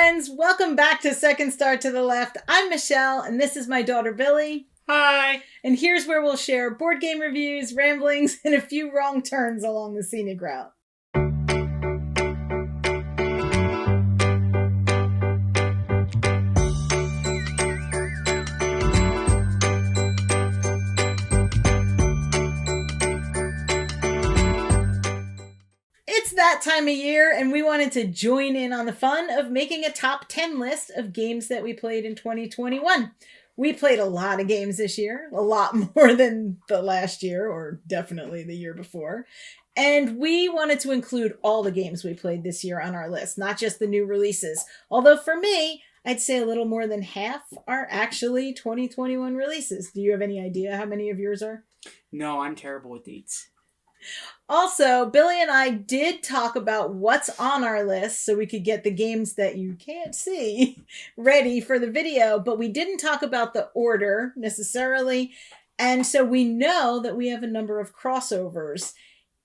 friends. Welcome back to Second Star to the Left. I'm Michelle, and this is my daughter, Billy. Hi. And here's where we'll share board game reviews, ramblings, and a few wrong turns along the scenic route. It's that time of year, and we wanted to join in on the fun of making a top 10 list of games that we played in 2021. We played a lot of games this year, a lot more than the last year, or definitely the year before. And we wanted to include all the games we played this year on our list, not just the new releases. Although for me, I'd say a little more than half are actually 2021 releases. Do you have any idea how many of yours are? No, I'm terrible with dates. Also, Billy and I did talk about what's on our list so we could get the games that you can't see ready for the video, but we didn't talk about the order necessarily. And so we know that we have a number of crossovers.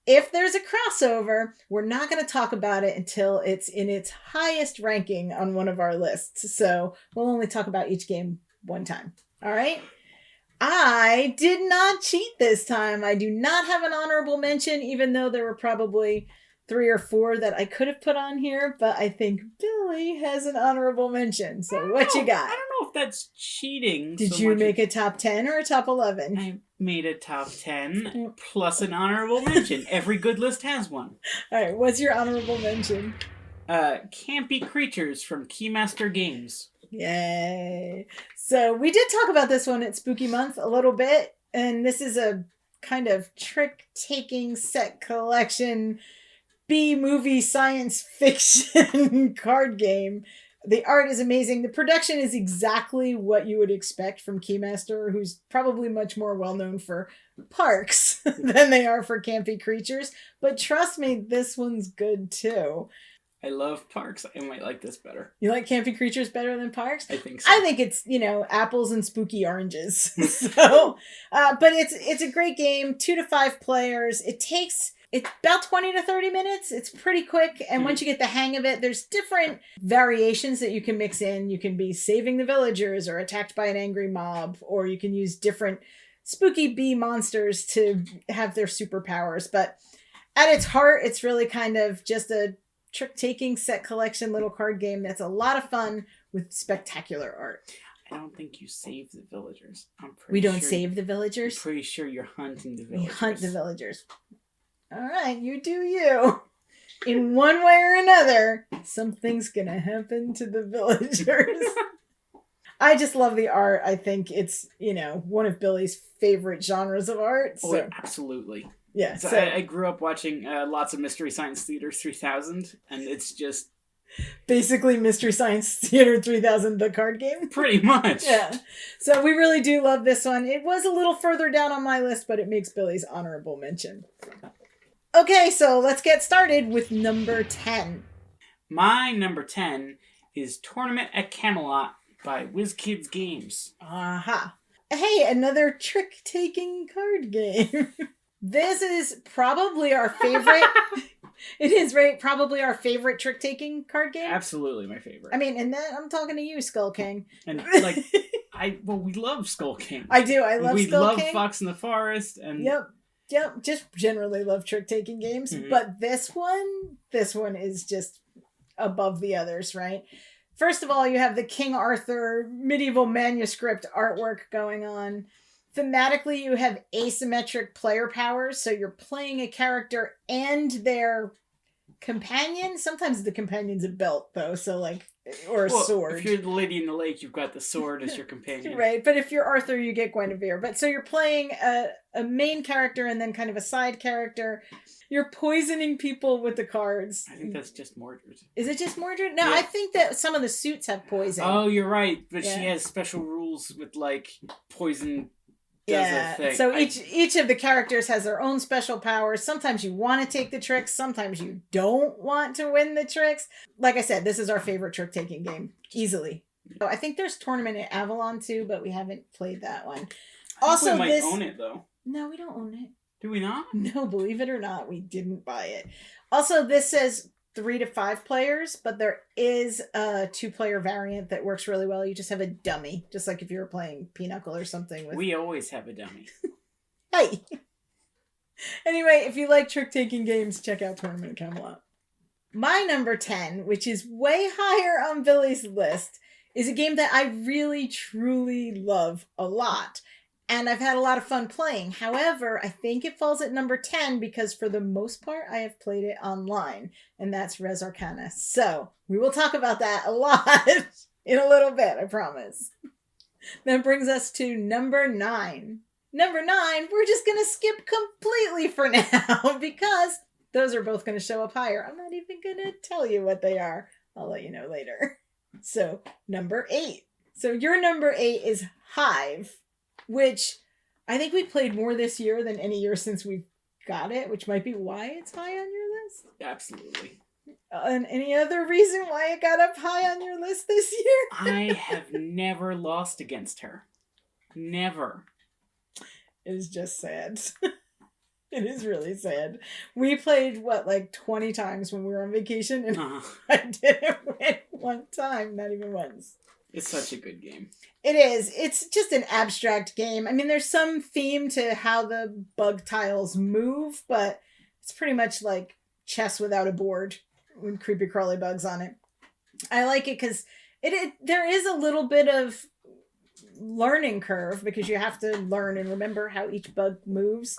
If there's a crossover, we're not going to talk about it until it's in its highest ranking on one of our lists. So we'll only talk about each game one time. All right? I did not cheat this time. I do not have an honorable mention, even though there were probably 3 or 4 that I could have put on here, but I think Billy has an honorable mention. So what you got? I don't know if that's cheating. Did you make a top 10 or a top 11? I made a top 10 plus an honorable mention. Every good list has one. All right, what's your honorable mention? Campy Creatures from Keymaster Games. Yay. So we did talk about this one at Spooky Month a little bit, and this is a kind of trick-taking set collection B-movie science fiction card game. The art is amazing. The production is exactly what you would expect from Keymaster, who's probably much more well-known for Parks than they are for Campy Creatures. But trust me, this one's good too. I love Parks. I might like this better. You like Campy Creatures better than Parks? I think so. I think it's, apples and spooky oranges. So, but it's a great game. 2 to 5 players. It's about 20 to 30 minutes. It's pretty quick. And once you get the hang of it, there's different variations that you can mix in. You can be saving the villagers or attacked by an angry mob, or you can use different spooky bee monsters to have their superpowers. But at its heart, it's really kind of just a trick-taking set collection little card game that's a lot of fun with spectacular art. I don't think you save the villagers. We don't save the villagers? I'm pretty sure you're hunting the villagers. We hunt the villagers. All right, you do you. In one way or another, something's gonna happen to the villagers. I just love the art. I think it's, one of Billy's favorite genres of art. So. Oh, absolutely. Yeah, so I grew up watching lots of Mystery Science Theater 3000, and it's just... basically Mystery Science Theater 3000, the card game? Pretty much. Yeah. So we really do love this one. It was a little further down on my list, but it makes Billy's honorable mention. Okay, so let's get started with number 10. My number 10 is Tournament at Camelot by WizKids Games. Aha. Hey, another trick-taking card game. This is probably our favorite. It is probably our favorite trick-taking card game. Absolutely my favorite. I mean, and then I'm talking to you, Skull King. And we love Skull King. I do. I love Skull King. We love Fox in the Forest. And Yep. Just generally love trick-taking games. Mm-hmm. But this one is just above the others, right? First of all, you have the King Arthur medieval manuscript artwork going on. Thematically, you have asymmetric player powers, so you're playing a character and their companion. Sometimes the companion's a belt, though, or a sword. If you're the Lady in the Lake, you've got the sword as your companion. Right, but if you're Arthur, you get Guinevere. But so you're playing a main character and then kind of a side character. You're poisoning people with the cards. I think that's just Mordred. Is it just Mordred? No, yeah. I think that some of the suits have poison. Oh, you're right, but she has special rules with, poison... Yeah, so each of the characters has their own special powers. Sometimes you want to take the tricks, sometimes you don't want to win the tricks. Like I said, this is our favorite trick-taking game, easily. So I think there's Tournament at Avalon too, but we haven't played that one. We might own it though. No, we don't own it. Do we not? No, believe it or not, we didn't buy it. Also, this says 3 to 5 players, but there is a 2-player variant that works really well. You just have a dummy, just like if you were playing Pinochle or something. We always have a dummy. Hey! Anyway, if you like trick-taking games, check out Tournament of Camelot. My number 10, which is way higher on Billy's list, is a game that I really, truly love a lot. And I've had a lot of fun playing. However, I think it falls at number 10 because for the most part, I have played it online. And that's Res Arcana. So we will talk about that a lot in a little bit, I promise. That brings us to number 9. Number 9, we're just going to skip completely for now because those are both going to show up higher. I'm not even going to tell you what they are. I'll let you know later. So number 8. So your number 8 is Hive, which I think we played more this year than any year since we've got it, which might be why it's high on your list. Absolutely. And any other reason why it got up high on your list this year? I have never lost against her. Never. It is just sad. It is really sad. We played, like 20 times when we were on vacation, and I didn't win one time, not even once. It's such a good game. It is. It's just an abstract game. I mean, there's some theme to how the bug tiles move, but it's pretty much like chess without a board with creepy crawly bugs on it. I like it because there is a little bit of learning curve because you have to learn and remember how each bug moves.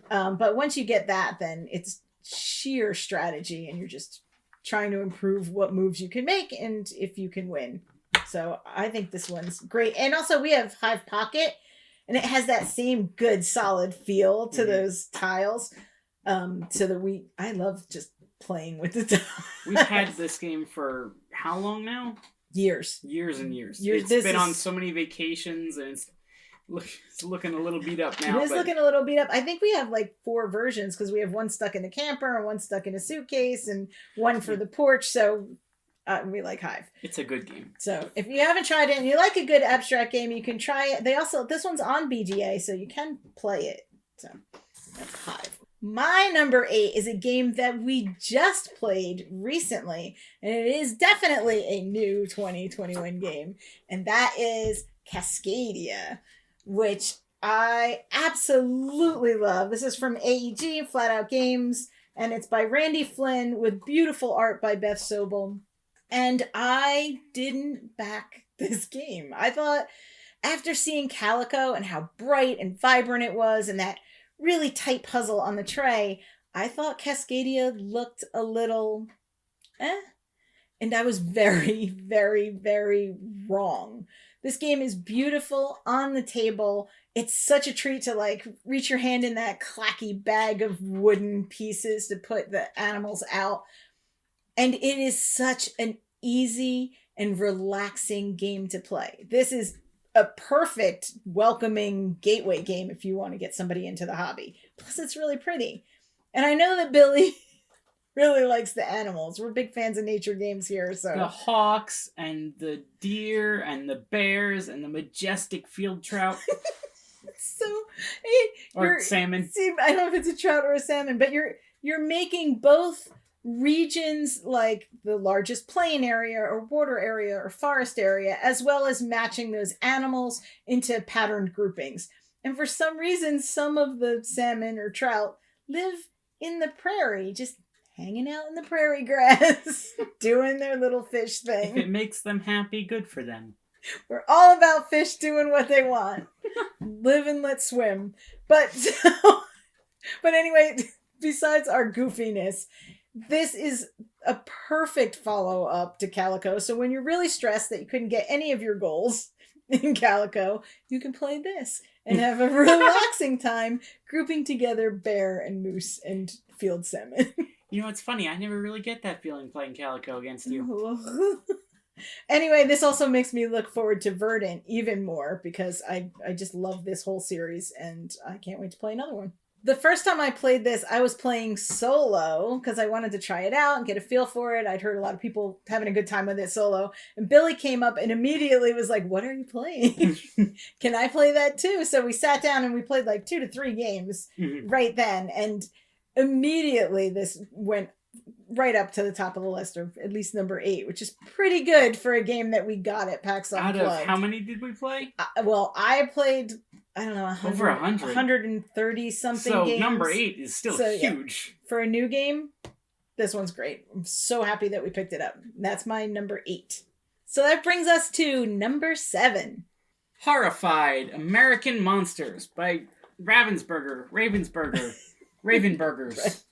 But once you get that, then it's sheer strategy and you're just trying to improve what moves you can make and if you can win. So I think this one's great. And also we have Hive Pocket and it has that same good solid feel to those tiles. So that I love just playing with the tiles. We've had this game for how long now? Years. Years and years. It's been on so many vacations and it's looking a little beat up now. It is looking a little beat up. I think we have like 4 versions because we have one stuck in the camper and one stuck in a suitcase and one for the porch. So we like Hive. It's a good game. So if you haven't tried it and you like a good abstract game, you can try it. This one's on BGA, so you can play it. So that's Hive. My number 8 is a game that we just played recently, and it is definitely a new 2021 game, and that is Cascadia, which I absolutely love. This is from AEG, Flat Out Games, and it's by Randy Flynn with beautiful art by Beth Sobel. And I didn't back this game. I thought after seeing Calico and how bright and vibrant it was and that really tight puzzle on the tray, I thought Cascadia looked a little and I was very, very, very wrong. This game is beautiful on the table. It's such a treat to like reach your hand in that clacky bag of wooden pieces to put the animals out. And it is such an easy and relaxing game to play. This is a perfect welcoming gateway game if you want to get somebody into the hobby. Plus, it's really pretty. And I know that Billy really likes the animals. We're big fans of nature games here, so the hawks and the deer and the bears and the majestic field trout. Or salmon. See, I don't know if it's a trout or a salmon, but you're making both regions like the largest plain area or water area or forest area, as well as matching those animals into patterned groupings. And for some reason, some of the salmon or trout live in the prairie, just hanging out in the prairie grass, doing their little fish thing. If it makes them happy, good for them. We're all about fish doing what they want. Live and let swim. But anyway, besides our goofiness, this is a perfect follow-up to Calico. So when you're really stressed that you couldn't get any of your goals in Calico, you can play this and have a relaxing time grouping together bear and moose and field salmon. You know, it's funny. I never really get that feeling playing Calico against you. Anyway, this also makes me look forward to Verdant even more because I just love this whole series and I can't wait to play another one. The first time I played this, I was playing solo because I wanted to try it out and get a feel for it. I'd heard a lot of people having a good time with it solo. And Billy came up and immediately was like, "What are you playing? Can I play that too?" So we sat down and we played like 2 to 3 games right then. And immediately this went right up to the top of the list, or at least number 8, which is pretty good for a game that we got at PAX Unplugged. Out of how many did we play? I played, I don't know, over 100. 130 something games. So number 8 is still huge. Yeah. For a new game, this one's great. I'm so happy that we picked it up. That's my number 8. So that brings us to number 7. Horrified American Monsters by Ravensburger. Ravenburgers.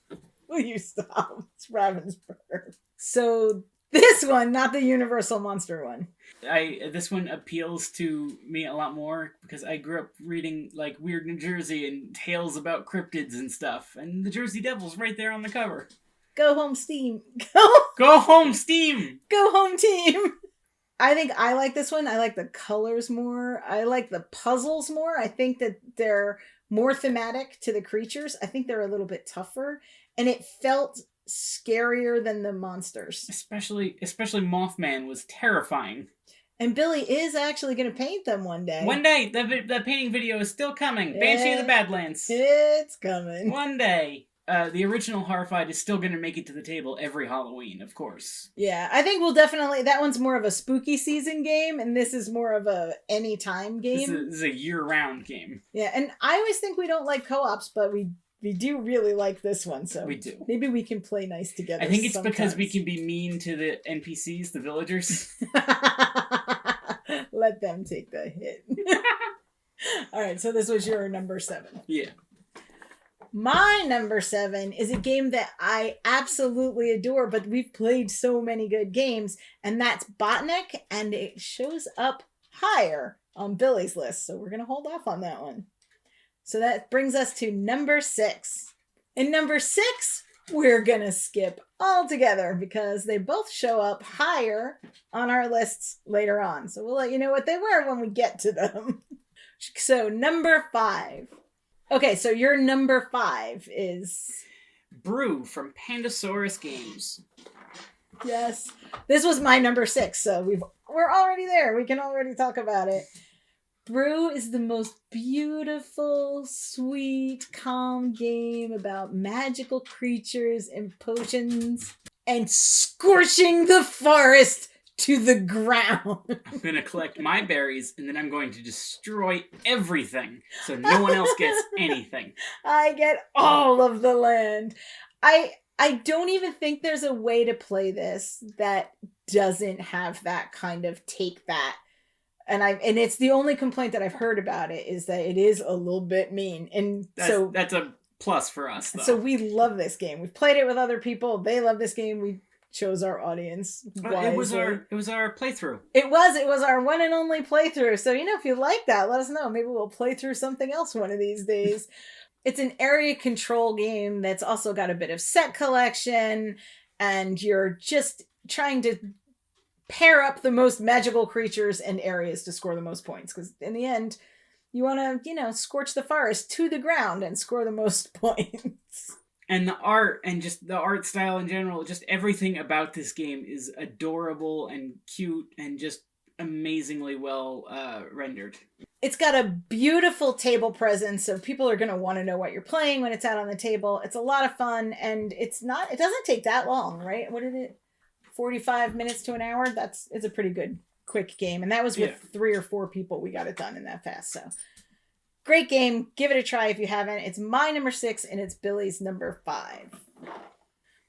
Will you stop? It's Ravensburger. So this one, not the Universal Monster one. This one appeals to me a lot more because I grew up reading like Weird New Jersey and tales about cryptids and stuff, and the Jersey Devil's right there on the cover. Go home, Steam. Go home, Steam. Go home, team. I think I like this one. I like the colors more. I like the puzzles more. I think that they're more thematic to the creatures. I think they're a little bit tougher, and it felt scarier than the monsters. Especially Mothman was terrifying. And Billy is actually going to paint them one day. One day. The painting video is still coming. Banshee of the Badlands. It's coming. One day. The original Horrified is still going to make it to the table every Halloween, of course. Yeah, I think we'll definitely... That one's more of a spooky season game, and this is more of a anytime game. This is a year-round game. Yeah, and I always think we don't like co-ops, but we do really like this one, so... We do. Maybe we can play nice together. I think it's sometimes. because we can be mean to the NPCs, the villagers. Let them take the hit. Alright, so this was your number 7. Yeah. My number 7 is a game that I absolutely adore, but we've played so many good games, and that's Botnik, and it shows up higher on Billy's list, so we're going to hold off on that one. So that brings us to number 6. In number 6, we're going to skip altogether because they both show up higher on our lists later on. So we'll let you know what they were when we get to them. So number 5. Okay, so your number 5 is... Brew from Pandasaurus Games. Yes. This was my number 6, so we're already there. We can already talk about it. Brew is the most beautiful, sweet, calm game about magical creatures and potions and scorching the forest to the ground. I'm going to collect my berries, and then I'm going to destroy everything, so no one else gets anything. I get all of the land. I don't even think there's a way to play this that doesn't have that kind of take that. And it's the only complaint that I've heard about it is that it is a little bit mean. And that's a plus for us, though. So we love this game. We've played it with other people. They love this game. We chose our audience wisely. It was our playthrough. It was our one and only playthrough. So, if you like that, let us know. Maybe we'll play through something else one of these days. It's an area control game that's also got a bit of set collection, and you're just trying to pair up the most magical creatures and areas to score the most points. Because in the end, you want to, scorch the forest to the ground and score the most points. And the art, and just the art style in general, just everything about this game is adorable and cute and just amazingly well rendered. It's got a beautiful table presence, so people are going to want to know what you're playing when it's out on the table. It's a lot of fun, and it doesn't take that long, right? What is it? 45 minutes to an hour? It's a pretty good, quick game. And that was with 3 or 4 people. We got it done in that fast, so... Great game. Give it a try if you haven't. It's my number 6 and it's Billy's number 5.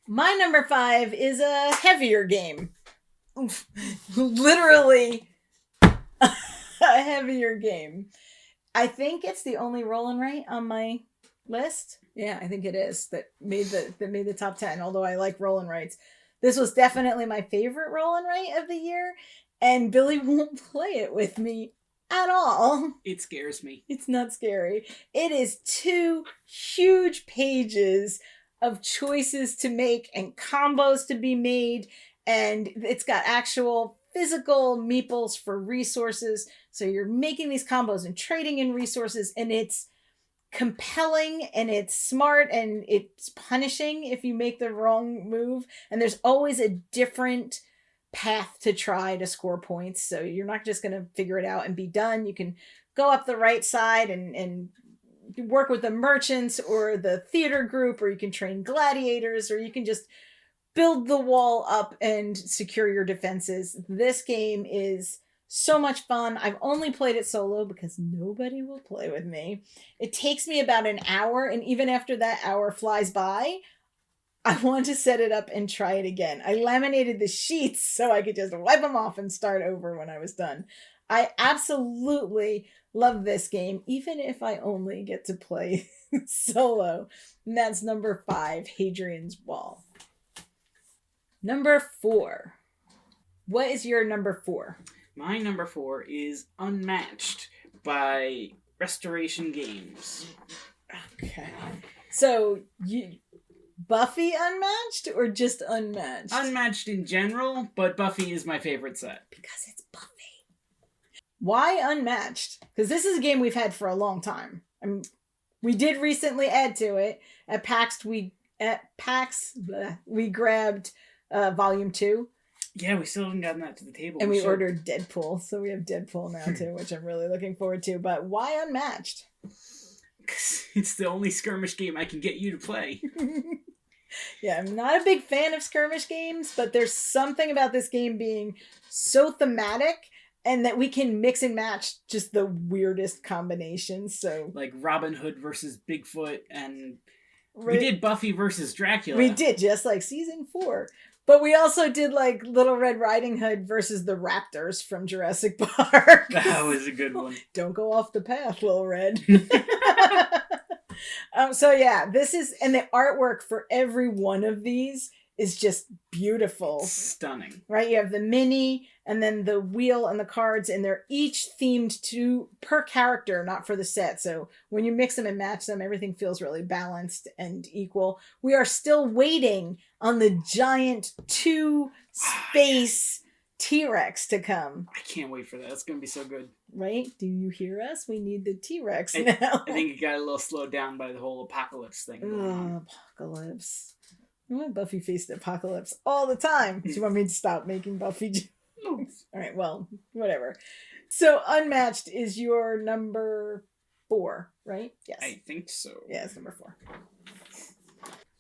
My number 5 is a heavier game. Oof. Literally a heavier game. I think it's the only roll and write on my list. Yeah, I think it is that made the top 10, although I like roll and writes. This was definitely my favorite roll and write of the year, and Billy won't play it with me at all. It scares me. It's not scary. It is 2 huge pages of choices to make and combos to be made, and it's got actual physical meeples for resources. So you're making these combos and trading in resources, and it's compelling and it's smart and it's punishing if you make the wrong move. And there's always a different path to try to score points, so you're not just going to figure it out and be done. You can go up the right side and work with the merchants or the theater group, or you can train gladiators, or you can just build the wall up and secure your defenses. This game is so much fun. I've only played it solo because nobody will play with me. It takes me about an hour, and even after that hour flies by, I want to set it up and try it again. I laminated the sheets so I could just wipe them off and start over when I was done. I absolutely love this game, even if I only get to play solo. And that's number 5, Hadrian's Wall. Number 4. What is your number 4? My number 4 is Unmatched by Restoration Games. Okay. So, Buffy Unmatched or just Unmatched? Unmatched in general, but Buffy is my favorite set. Because it's Buffy. Why Unmatched? Because this is a game we've had for a long time. We did recently add to it. At PAX, we grabbed Volume 2. Yeah, we still haven't gotten that to the table. And we ordered Deadpool, so we have Deadpool now too, which I'm really looking forward to. But why Unmatched? Because it's the only skirmish game I can get you to play. Yeah, I'm not a big fan of skirmish games, but there's something about this game being so thematic and that we can mix and match just the weirdest combinations. So, like Robin Hood versus Bigfoot, and right. We did Buffy versus Dracula. We did, just like season 4. But we also did like Little Red Riding Hood versus the Raptors from Jurassic Park. That was a good one. Don't go off the path, Little Red. So yeah, this is, and the artwork for every one of these is just beautiful. Stunning. Right? You have the mini and then the wheel and the cards, and they're each themed to per character, not for the set. So when you mix them and match them, everything feels really balanced and equal. We are still waiting on the giant 2 space T-Rex to come. I can't wait for that. It's going to be so good. Right? Do you hear us? We need the T-Rex now. I think it got a little slowed down by the whole apocalypse thing going on. Apocalypse. I want Buffy faced apocalypse all the time. Do you want me to stop making Buffy jokes? All right, well, whatever. So Unmatched is your number 4, right? Yes. I think so. Yeah, it's number 4.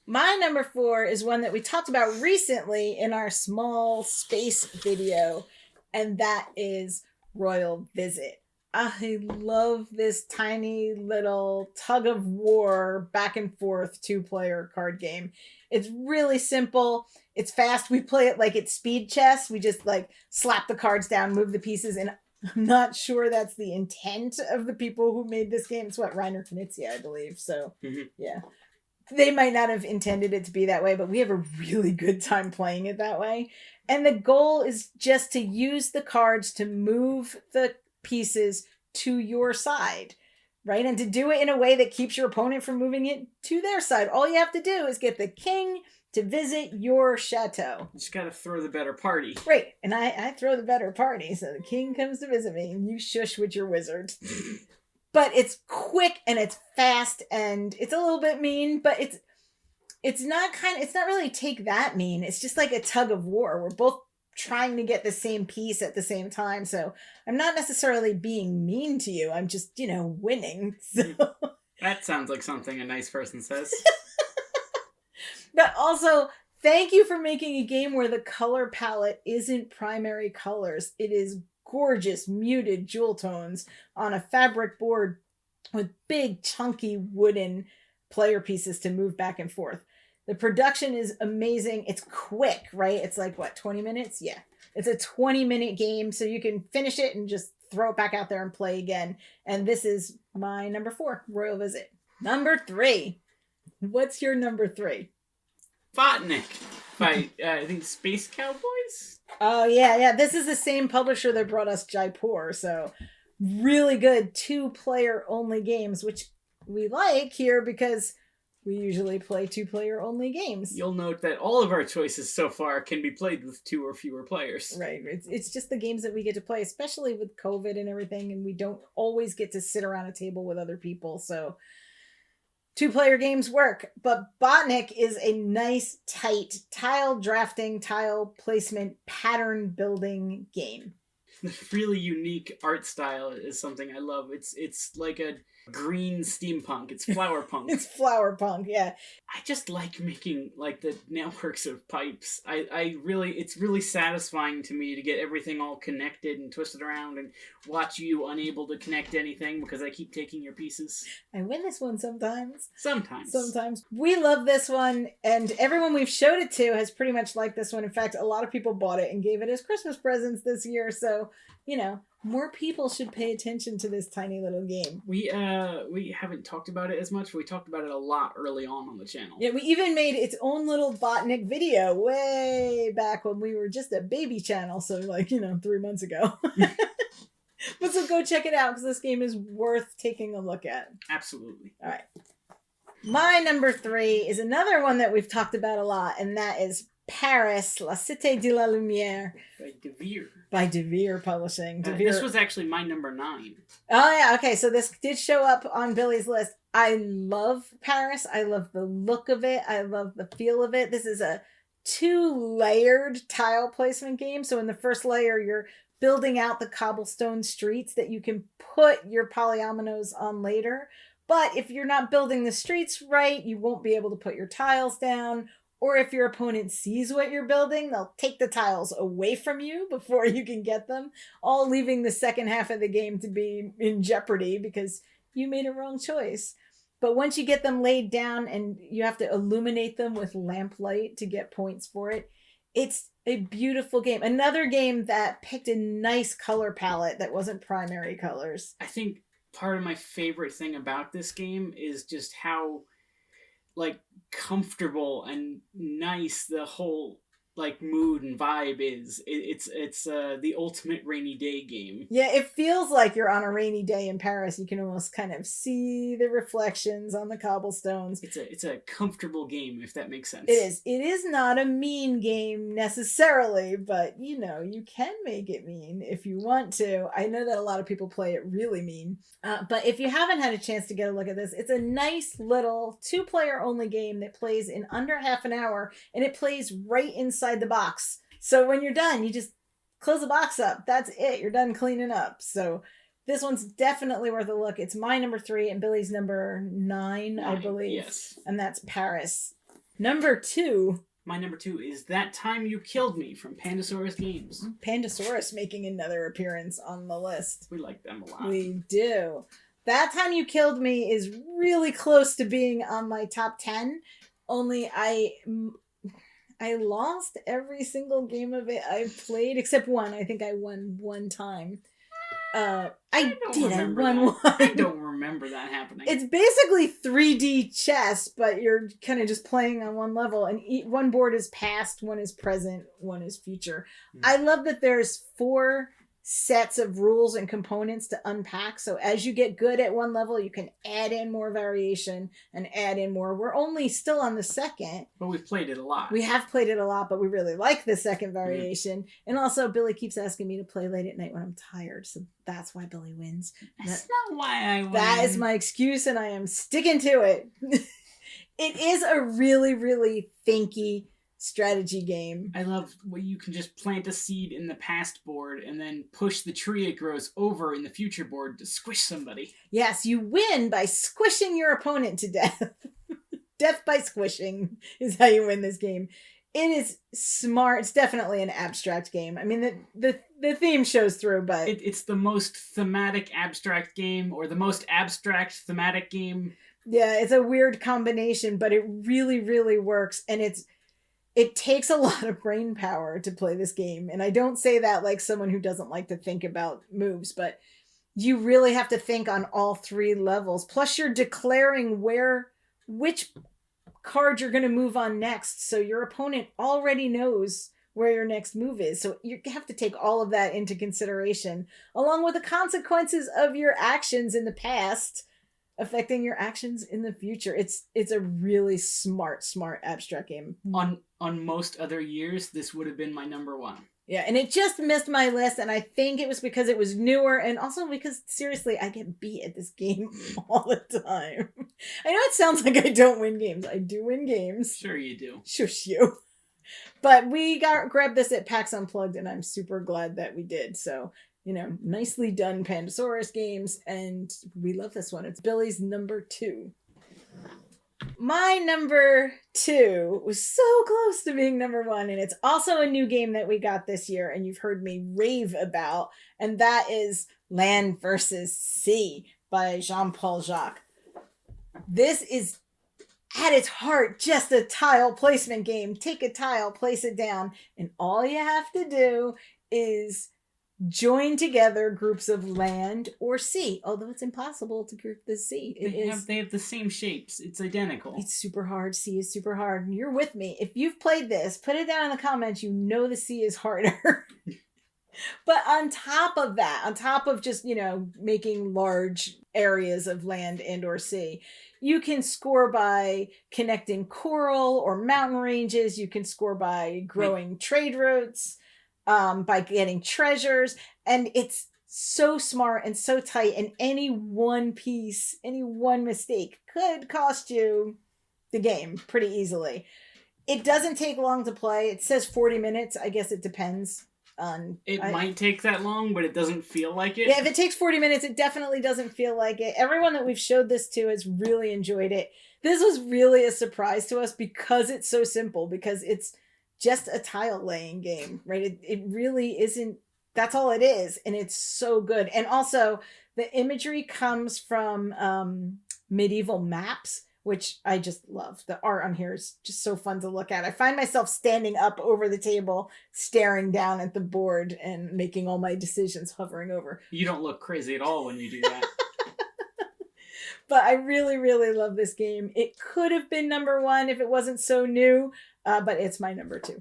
My number 4 is one that we talked about recently in our small space video, and that is Royal Visit. I love this tiny little tug of war back and forth 2-player card game. It's really simple. It's fast. We play it like it's speed chess. We just like slap the cards down, move the pieces, and I'm not sure that's the intent of the people who made this game. It's what, Reiner Knizia, I believe. So yeah, they might not have intended it to be that way, but we have a really good time playing it that way. And the goal is just to use the cards to move the pieces to your side, right? And to do it in a way that keeps your opponent from moving it to their side. All you have to do is get the king to visit your chateau. You just gotta throw the better party. Right. And I throw the better party, so the king comes to visit me and you shush with your wizard. But it's quick and it's fast and it's a little bit mean, but it's not really take that mean. It's just like a tug of war. We're both trying to get the same piece at the same time. So I'm not necessarily being mean to you. I'm just, winning. So that sounds like something a nice person says. But also, thank you for making a game where the color palette isn't primary colors. It is gorgeous, muted jewel tones on a fabric board with big, chunky wooden player pieces to move back and forth. The production is amazing. It's quick, right? It's like, 20 minutes? Yeah. It's a 20-minute game, so you can finish it and just throw it back out there and play again. And this is my number 4, Royal Visit. Number 3. What's your number 3? Botnik by, I think, Space Cowboys? Oh, yeah. This is the same publisher that brought us Jaipur, so really good 2-player only games, which we like here because we usually play 2-player only games. You'll note that all of our choices so far can be played with 2 or fewer players. Right. It's just the games that we get to play, especially with COVID and everything, and we don't always get to sit around a table with other people, so 2-player games work. But Botnik is a nice, tight tile drafting, tile placement, pattern building game. The really unique art style is something I love. It's like a green steampunk. It's flower punk. It's flower punk, yeah. I just like making like the networks of pipes. I really, it's really satisfying to me to get everything all connected and twisted around and watch you unable to connect anything because I keep taking your pieces. I win this one sometimes. Sometimes. We love this one, and everyone we've showed it to has pretty much liked this one. In fact, a lot of people bought it and gave it as Christmas presents this year, so, you know, more people should pay attention to this tiny little game. We haven't talked about it as much, but we talked about it a lot early on the channel. Yeah, we even made its own little Botnik video way back when we were just a baby channel, so 3 months ago. But so go check it out, because this game is worth taking a look at. Absolutely. All right. My number 3 is another one that we've talked about a lot, and that is Paris, La Cité de la Lumière. By De Vere Publishing. This was actually my number 9. Oh, yeah. Okay, so this did show up on Billy's list. I love Paris. I love the look of it. I love the feel of it. This is a 2-layered tile placement game. So in the first layer, you're building out the cobblestone streets that you can put your polyominoes on later. But if you're not building the streets right, you won't be able to put your tiles down. Or if your opponent sees what you're building, they'll take the tiles away from you before you can get them, all leaving the second half of the game to be in jeopardy because you made a wrong choice. But once you get them laid down and you have to illuminate them with lamplight to get points for it, it's a beautiful game. Another game that picked a nice color palette that wasn't primary colors. I think part of my favorite thing about this game is just how comfortable and nice the whole mood and vibe is. It's the ultimate rainy day game. Yeah, it feels like you're on a rainy day in Paris. You can almost kind of see the reflections on the cobblestones. It's a comfortable game, if that makes sense. It is. It is not a mean game necessarily, but you can make it mean if you want to. I know that a lot of people play it really mean. But if you haven't had a chance to get a look at this, it's a nice little 2-player only game that plays in under half an hour, and it plays right inside the box. So when you're done, you just close the box up. That's it. You're done cleaning up. So this one's definitely worth a look. It's my number 3 and Billy's number 9, I believe. Yes. And that's Paris. Number 2. My number 2 is That Time You Killed Me from Pandasaurus Games. Pandasaurus making another appearance on the list. We like them a lot. We do. That Time You Killed Me is really close to being on my top 10. Only I lost every single game of it I've played, except one. I think I won one time. I won one. I don't remember that happening. It's basically 3D chess, but you're kind of just playing on one level, and one board is past, one is present, one is future. I love that there's 4 sets of rules and components to unpack. So as you get good at one level, you can add in more variation and add in more. We're only still on the second. But we've played it a lot. We have played it a lot, but we really like the second variation. And also, Billy keeps asking me to play late at night when I'm tired. So that's why Billy wins. That's not why I win. That is my excuse, and I am sticking to it. It is a really, really thinky strategy game. I love where you can just plant a seed in the past board and then push the tree it grows over in the future board to squish somebody. Yes, you win by squishing your opponent to death. Death by squishing is how you win this game. It is smart. It's definitely an abstract game. I mean, the theme shows through, but it's the most thematic abstract game, or the most abstract thematic game. Yeah, it's a weird combination, but it really, really works, and it takes a lot of brain power to play this game. And I don't say that like someone who doesn't like to think about moves, but you really have to think on all 3 levels. Plus you're declaring which card you're going to move on next. So your opponent already knows where your next move is. So you have to take all of that into consideration, along with the consequences of your actions in the past affecting your actions in the future. It's a really smart abstract game. On most other years, this would have been my number 1. Yeah, and it just missed my list, and I think it was because it was newer, and also because, seriously, I get beat at this game all the time. I know it sounds like I don't win games. I do win games. Sure you do. Shush you. But we grabbed this at PAX Unplugged, and I'm super glad that we did. So, nicely done Pandasaurus games, and we love this one. It's Billy's number 2. My number 2 was so close to being number 1, and it's also a new game that we got this year, and you've heard me rave about, and that is Land vs. Sea by Jean-Paul Jacques. This is, at its heart, just a tile placement game. Take a tile, place it down, and all you have to do is join together groups of land or sea, although it's impossible to group the sea. They have the same shapes. It's identical. It's super hard. Sea is super hard. And you're with me. If you've played this, put it down in the comments. You know the sea is harder. But on top of that, on top of just, making large areas of land and or sea, you can score by connecting coral or mountain ranges. You can score by growing trade routes, by getting treasures. And it's so smart and so tight. And any one piece, any one mistake could cost you the game pretty easily. It doesn't take long to play. It says 40 minutes. I guess it depends. It might take that long, but it doesn't feel like it. Yeah, if it takes 40 minutes, it definitely doesn't feel like it. Everyone that we've showed this to has really enjoyed it. This was really a surprise to us because it's so simple, because it's just a tile laying game, right? It really isn't, that's all it is, and it's so good. And also, the imagery comes from medieval maps, which I just love. The art on here is just so fun to look at. I find myself standing up over the table, staring down at the board and making all my decisions hovering over. You don't look crazy at all when you do that. But I really, really love this game. It could have been number 1 if it wasn't so new, but it's my number 2.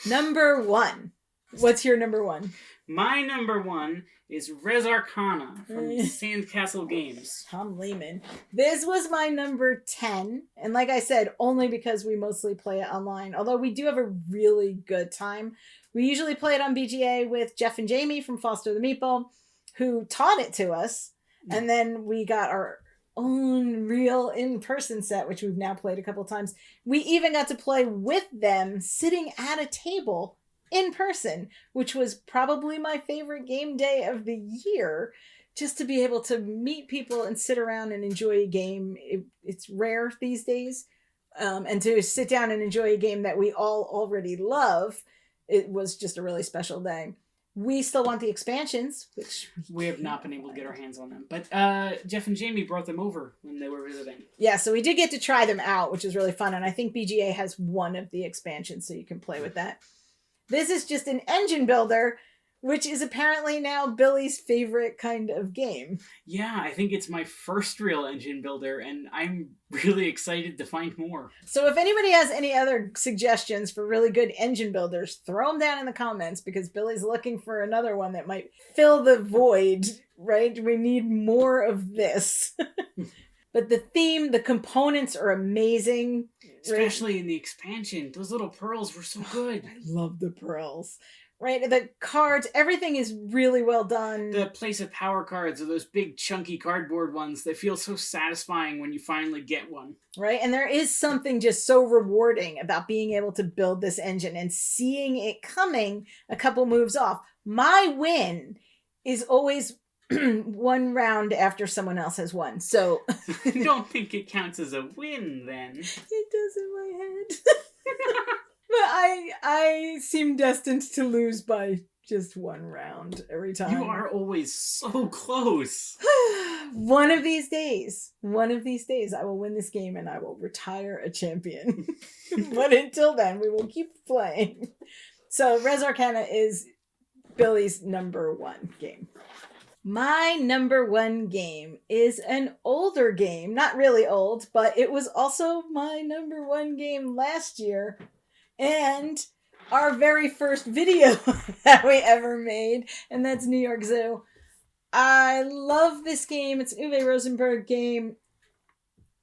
Number 1. What's your number 1? My number 1 is Res Arcana from Sandcastle Games. Tom Lehman. This was my number 10. And like I said, only because we mostly play it online. Although we do have a really good time. We usually play it on BGA with Jeff and Jamie from Foster the Meeple, who taught it to us. And then we got our own real in-person set, which we've now played a couple times. We even got to play with them sitting at a table in person, which was probably my favorite game day of the year, just to be able to meet people and sit around and enjoy a game. It's rare these days. And to sit down and enjoy a game that we all already love, it was just a really special day. We still want the expansions, which we have not been able to get our hands on them. But Jeff and Jamie brought them over when they were visiting. Yeah, so we did get to try them out, which was really fun. And I think BGA has one of the expansions, so you can play with that. This is just an engine builder, which is apparently now Billy's favorite kind of game. Yeah, I think it's my first real engine builder, and I'm really excited to find more. So if anybody has any other suggestions for really good engine builders, throw them down in the comments, because Billy's looking for another one that might fill the void, right? We need more of this. But the theme, the components are amazing. Especially in the expansion. Those little pearls were so good. I love the pearls. Right? The cards, everything is really well done. The Place of Power cards are those big chunky cardboard ones that feel so satisfying when you finally get one. Right? And there is something just so rewarding about being able to build this engine and seeing it coming a couple moves off. My win is always one round after someone else has won. So I don't think it counts as a win then. It does in my head. But I seem destined to lose by just one round every time. You are always so close. One of these days, I will win this game and I will retire a champion. But until then, we will keep playing. So Res Arcana is Billy's number 1 game. My number 1 game is an older game. Not really old, but it was also my number 1 game last year. And our very first video that we ever made, and that's New York Zoo. I love this game. It's an Uwe Rosenberg game.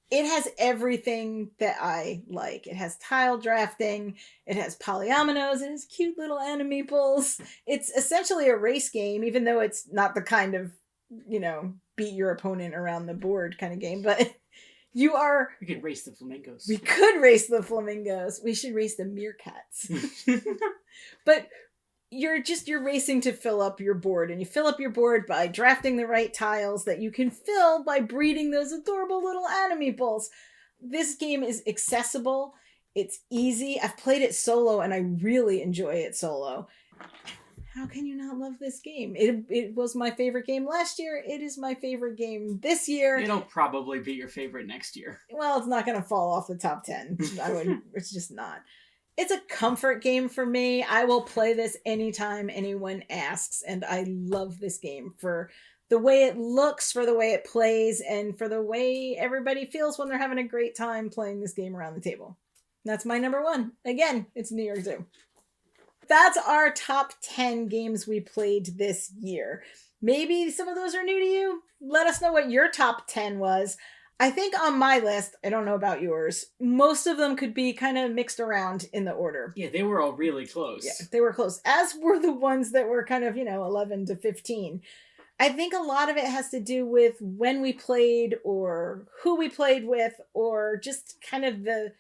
It has everything that I like. It has tile drafting. It has polyominoes. It has cute little animeeples. It's essentially a race game, even though it's not the kind of, beat your opponent around the board kind of game. But, You are... We could race the flamingos. We could race the flamingos. We should race the meerkats. But you're racing to fill up your board, and you fill up your board by drafting the right tiles that you can fill by breeding those adorable little Meeples. This game is accessible. It's easy. I've played it solo, and I really enjoy it solo. How can you not love this game? It was my favorite game last year. It is my favorite game this year. It'll probably be your favorite next year. Well, it's not going to fall off the top 10. It's just not. It's a comfort game for me. I will play this anytime anyone asks, and I love this game for the way it looks, for the way it plays, and for the way everybody feels when they're having a great time playing this game around the table. That's my number one. Again, it's New York Zoo. That's our top 10 games we played this year. Maybe some of those are new to you. Let us know what your top 10 was. I think on my list, I don't know about yours, most of them could be kind of mixed around in the order. Yeah, they were all really close. Yeah, they were close. As were the ones that were kind of, 11 to 15. I think a lot of it has to do with when we played or who we played with or just kind of the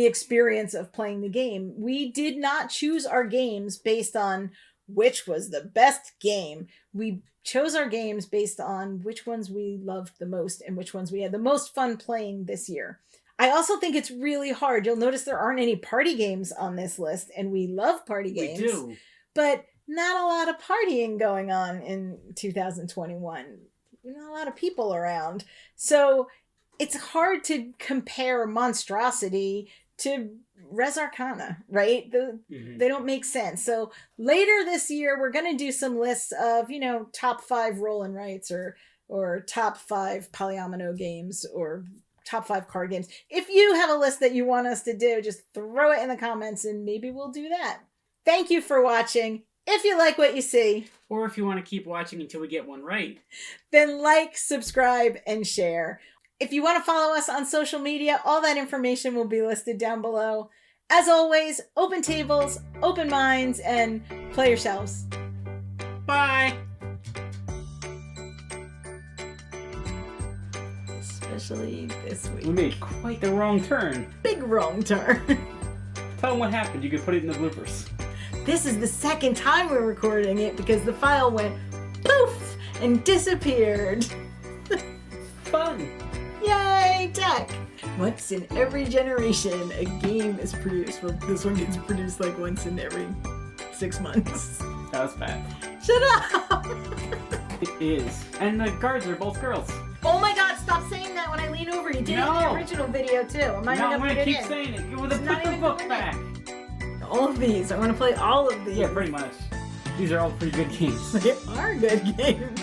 experience of playing the game. We did not choose our games based on which was the best game. We chose our games based on which ones we loved the most and which ones we had the most fun playing this year. I also think it's really hard. You'll notice there aren't any party games on this list, and we love party games. We do. But not a lot of partying going on in 2021. Not a lot of people around. So it's hard to compare Monstrosity to Res Arcana, right? They don't make sense. So later this year, we're going to do some lists of, top 5 roll and writes or top 5 polyomino games or top 5 card games. If you have a list that you want us to do, just throw it in the comments and maybe we'll do that. Thank you for watching. If you like what you see, or if you want to keep watching until we get one right, then like, subscribe, and share. If you want to follow us on social media, all that information will be listed down below. As always, open tables, open minds, and play yourselves. bye! Especially this week. We made quite the wrong turn. Big wrong turn. Tell them what happened. You could put it in the bloopers. This is the second time we're recording it because the file went poof and disappeared. Fun! Yay, tech! Once in every generation, a game is produced. Well, this one gets produced like once in every 6 months. That was bad. Shut up! It is. And the guards are both girls. Oh my god, stop saying that when I lean over. You did it in the original video too. I'm not I'm going to keep saying it. You would have put the book back. All of these. I want to play all of these. Yeah, pretty much. These are all pretty good games. They are good games.